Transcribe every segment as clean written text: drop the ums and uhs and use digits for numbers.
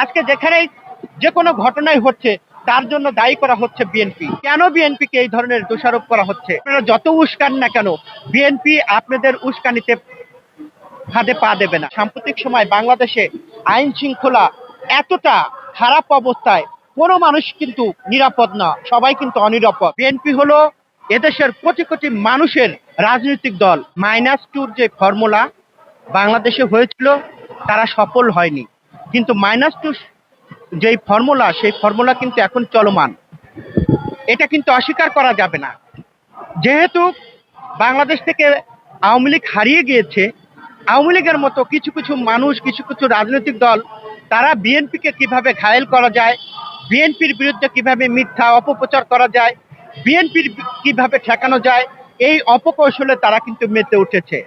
আজকে যেখানেই যে কোনো ঘটনাই হচ্ছে তার জন্য দায়ী করা হচ্ছে বিএনপি। কেন বিএনপিকে এই ধরনের দোষারোপ করা হচ্ছে? আপনারা যত উস্কান না কেন, বিএনপি আপনাদের উস্কানিতে ফাঁদে পা দেবে না। সাম্প্রতিক সময় বাংলাদেশে আইন শৃঙ্খলা এতটা খারাপ অবস্থায়, কোনো মানুষ কিন্তু নিরাপদ না, সবাই কিন্তু অনিরাপদ। বিএনপি হলো এদেশের কোটি কোটি মানুষের রাজনৈতিক দল। -2 যে ফর্মুলা বাংলাদেশে হয়েছিল তারা সফল হয়নি, কিন্তু -2 যেই ফর্মুলা সেই ফর্মুলা কিন্তু এখন চলমান, এটা কিন্তু অস্বীকার করা যাবে না। যেহেতু বাংলাদেশ থেকে আওয়ামী লীগ হারিয়ে গিয়েছে, আওয়ামী লীগের মতো কিছু কিছু মানুষ, কিছু কিছু রাজনৈতিক দল, তারা বিএনপিকে কিভাবে ঘায়েল করা যায়, বিএনপির বিরুদ্ধে কিভাবে মিথ্যা অপপ্রচার করা যায়, বিএনপির কিভাবে ঠেকানো যায়, এই অপকৌশলে তারা কিন্তু মেতে উঠেছে।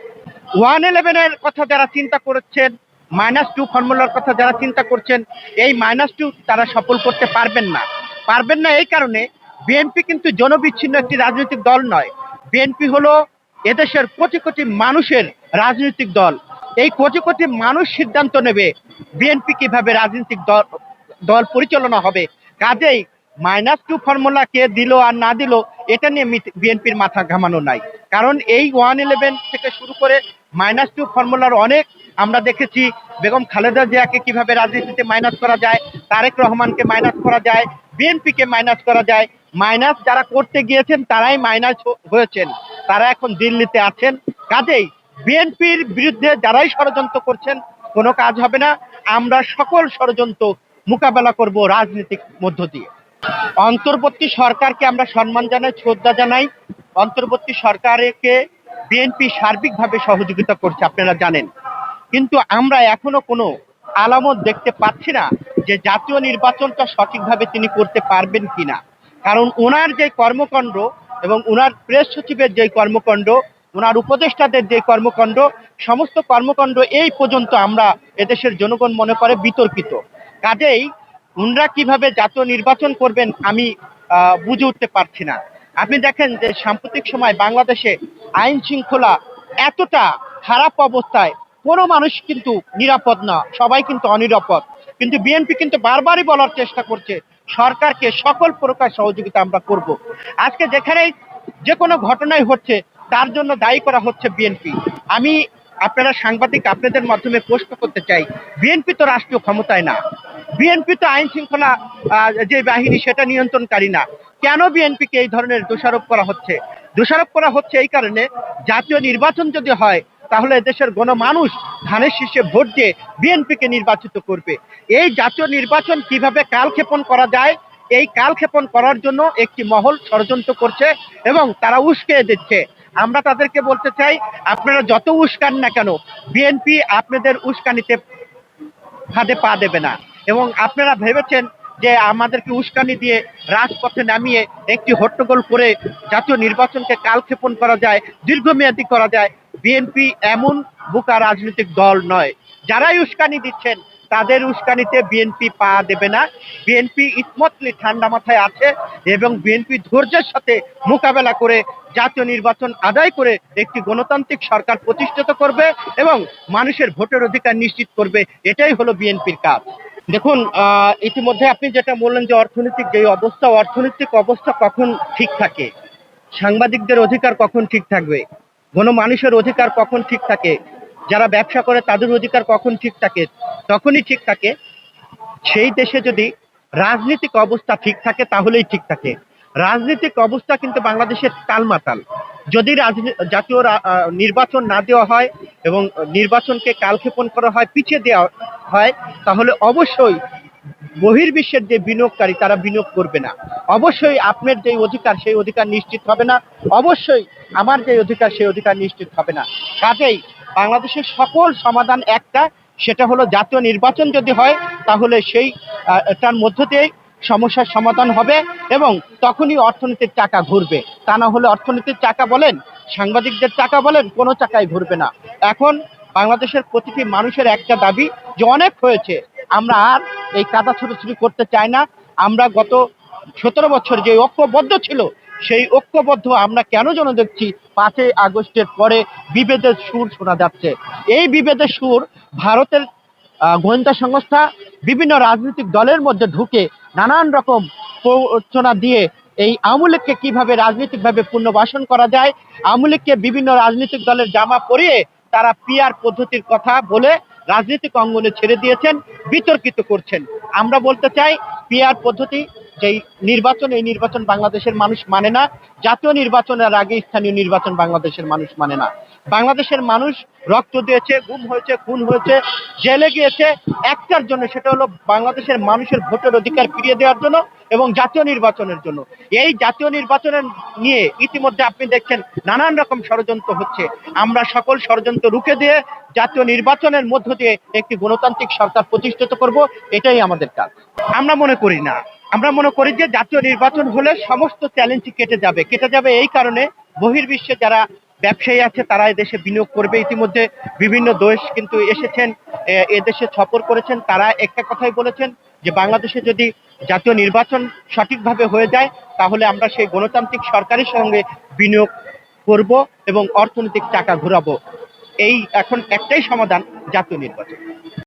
111-এর কথা যারা চিন্তা করছেন, -2 ফর্মুলার কথা যারা চিন্তা করছেন, এই -2 তারা সফল করতে পারবেন না। এই কারণে বিএনপি কিন্তু জনবিচ্ছিন্ন একটি রাজনৈতিক দল নয়। বিএনপি হলো এদেশের কোটি কোটি মানুষের রাজনৈতিক দল। এই কোটি কোটি মানুষ সিদ্ধান্ত নেবে বিএনপি কিভাবে রাজনৈতিক দল পরিচালনা হবে। কাজেই -2 ফর্মুলা কে দিল আর না দিল এটা নিয়ে বিএনপির মাথা ঘামানো নাই। কারণ এই 111 থেকে শুরু করে -2 ফর্মুলার অনেক আমরা দেখেছি। বেগম খালেদা জিয়াকে কিভাবে রাজনীতিতে মাইনাস করা যায়, তারেক রহমানকে মাইনাস করা যায়, বিএনপিকে মাইনাস করা যায়। মাইনাস যারা করতে গিয়েছেন তারাই মাইনাস হয়েছেন, তারা এখন দিল্লিতে আছেন। কাজেই বিএনপির বিরুদ্ধে যারাই ষড়যন্ত্র করছেন কোনো কাজ হবে না। আমরা সকল ষড়যন্ত্র মোকাবেলা করব রাজনীতিক মধ্য দিয়ে। অন্তর্বর্তী সরকারকে আমরা সম্মান জানাই, শ্রদ্ধা জানাই। অন্তর্বর্তী সরকারকে বিএনপি সার্বিকভাবে সহযোগিতা করছে, আপনারা জানেন। কিন্তু আমরা এখনো কোনো আলামত দেখতে পাচ্ছি না যে জাতীয় নির্বাচনটা সঠিকভাবে তিনি করতে পারবেন কিনা। কারণ ওনার যে কর্মকাণ্ড এবং ওনার প্রেস সচিবের যে কর্মকাণ্ড, ওনার উপদেষ্টাদের যে কর্মকাণ্ড, সমস্ত কর্মকাণ্ড এই পর্যন্ত আমরা এদেশের জনগণ মনে করে বিতর্কিত। কাজেই উনরা কিভাবে জাতীয় নির্বাচন করবেন আমি বুঝে উঠতে পারছি না। আপনি দেখেন যে সাম্প্রতিক সময় বাংলাদেশে আইন শৃঙ্খলা এতটা খারাপ অবস্থায়, কোনো মানুষ কিন্তু নিরাপদ না, সবাই কিন্তু অনিরাপদ। কিন্তু বিএনপি কিন্তু বারবারই বলার চেষ্টা করছে সরকারকে সকল প্রকার সহযোগিতা আমরা করব। আজকে যেখানেই যে কোনো ঘটনাই হচ্ছে তার জন্য দায়ী করা হচ্ছে বিএনপি। আমি আপনারা সাংবাদিক, আপনাদের মাধ্যমে প্রশ্ন করতে চাই, বিএনপি তো রাষ্ট্রীয় ক্ষমতায় না, বিএনপি তো আইন শৃঙ্খলা যে বাহিনী সেটা নিয়ন্ত্রণকারী না। কেন বিএনপিকে এই ধরনের দোষারোপ করা হচ্ছে? দোষারোপ করা হচ্ছে এই কারণে, জাতীয় নির্বাচন যদি হয় তাহলে দেশের গণমানুষ ধানের শীর্ষে ভোট দিয়ে বিএনপিকে নির্বাচিত করবে। এই জাতীয় নির্বাচন কিভাবে কালক্ষেপণ করা যায়, এই কালক্ষেপণ করার জন্য একটি মহল ষড়যন্ত্র করছে এবং তারা উস্কে দিচ্ছে। আমরা তাদেরকে বলতে চাই, আপনারা যত উস্কান না কেন, বিএনপি আপনাদের উস্কানিতে ফাঁদে পা দেবে না। এবং আপনারা ভেবেছেন যে আমাদেরকে উস্কানি দিয়ে রাজপথে নামিয়ে একটি হট্টগোল করে জাতীয় নির্বাচনকে কালক্ষেপণ করা যায়, দীর্ঘমেয়াদী করা যায়। বিএনপি এমন বোকা রাজনৈতিক দল নয়। যারাই উস্কানি দিচ্ছেন তাদের উস্কানিতে বিএনপি পা দেবে না। বিএনপি স্মুথলি ঠান্ডা মাথায় আছে এবং বিএনপি ধৈর্যের সাথে মোকাবেলা করে জাতীয় নির্বাচন আদায় করে একটি গণতান্ত্রিক সরকার প্রতিষ্ঠিত করবে এবং মানুষের ভোটের অধিকার নিশ্চিত করবে। এটাই হলো বিএনপির কাজ। দেখুন, ইতিমধ্যে আপনি যেটা বললেন যে অর্থনৈতিক যে অবস্থা, অর্থনৈতিক অবস্থা কখন ঠিক থাকে, সাংবাদিকদের অধিকার কখন ঠিক থাকবে, গণমানুষের অধিকার কখন ঠিক থাকে, যারা ব্যবসা করে তাদের অধিকার কখন ঠিক থাকে, তখনই ঠিক থাকে সেই দেশে যদি রাজনৈতিক অবস্থা ঠিক থাকে, তাহলেই ঠিক থাকে। রাজনৈতিক অবস্থা কিন্তু বাংলাদেশের টালমাটাল। যদি জাতীয় নির্বাচন না দেওয়া হয় এবং নির্বাচনকে কালক্ষেপণ করা হয়, পিছিয়ে দেওয়া হয়, তাহলে অবশ্যই বহির্বিশ্বের যে বিনিয়োগকারী তারা বিনিয়োগ করবে না। অবশ্যই আপনার যে অধিকার সেই অধিকার নিশ্চিত হবে না, অবশ্যই আমার যে অধিকার সেই অধিকার নিশ্চিত হবে না। কাজেই বাংলাদেশের সকল সমাধান একটা, সেটা হলো জাতীয় নির্বাচন যদি হয় তাহলে সেই তার মধ্য দিয়েই সমস্যার সমাধান হবে এবং তখনই অর্থনীতির চাকা ঘুরবে। তা না হলে অর্থনীতির চাকা বলেন, সাংবাদিকদের চাকা বলেন, কোনো চাকাই ঘুরবে না। এখন বাংলাদেশের প্রতিটি মানুষের একটা দাবি যে অনেক হয়েছে, আমরা আর এই কাদা ছুটোছুটি করতে চাই না। আমরা গত 17 বছর যে ঐক্যবদ্ধ ছিল সেই ঐক্যবদ্ধ আমরা কেন যেন দেখছি 5ই আগস্টের পরে বিভেদের সুর শোনা যাচ্ছে। এই বিভেদের সুর ভারতের গোয়েন্দা সংস্থা বিভিন্ন রাজনৈতিক দলের মধ্যে ঢুকে নানান রকম প্ররোচনা দিয়ে এই আওয়ামী লীগকে কিভাবে রাজনৈতিকভাবে পুনর্বাসন করা যায়, আওয়ামী লীগকে বিভিন্ন রাজনৈতিক দলের জামা পরিয়ে তারা পিআর পদ্ধতির কথা বলে রাজনৈতিক অঙ্গনে ছেড়ে দিয়েছেন, বিতর্কিত করছেন। আমরা বলতে চাই পিআর পদ্ধতি যেই নির্বাচন, এই নির্বাচন বাংলাদেশের মানুষ মানে না। জাতীয় নির্বাচনের আগে স্থানীয় নির্বাচন বাংলাদেশের মানুষ মানে না। বাংলাদেশের মানুষ রক্ত দিয়েছে, গুম হয়েছে, খুন হয়েছে, জেলে গিয়েছে একটার জন্য, সেটা হলো বাংলাদেশের মানুষের ভোটের অধিকার ফিরিয়ে দেওয়ার জন্য এবং জাতীয় নির্বাচনের জন্য। এই জাতীয় নির্বাচনের নিয়ে ইতিমধ্যে আপনি দেখছেন নানান রকম ষড়যন্ত্র হচ্ছে। আমরা সকল ষড়যন্ত্র রুখে দিয়ে জাতীয় নির্বাচনের মধ্য দিয়ে একটি গণতান্ত্রিক সরকার প্রতিষ্ঠিত করব, এটাই আমাদের কাজ। আমরা মনে করি না, আমরা মনে করি যে জাতীয় নির্বাচন হলে সমস্ত চ্যালেঞ্জ কেটে যাবে এই কারণে বহির্বিশ্বে যারা ব্যবসায়ী আছে তারা এদেশে বিনিয়োগ করবে। ইতিমধ্যে বিভিন্ন দেশ কিন্তু এসেছেন, এদেশে সফর করেছেন, তারা একটা কথাই বলেছেন যে বাংলাদেশে যদি জাতীয় নির্বাচন সঠিকভাবে হয়ে যায় তাহলে আমরা সেই গণতান্ত্রিক সরকারের সঙ্গে বিনিয়োগ করব এবং অর্থনৈতিক টাকা ঘোরাবো। এই এখন একটাই সমাধান, জাতীয় নির্বাচন।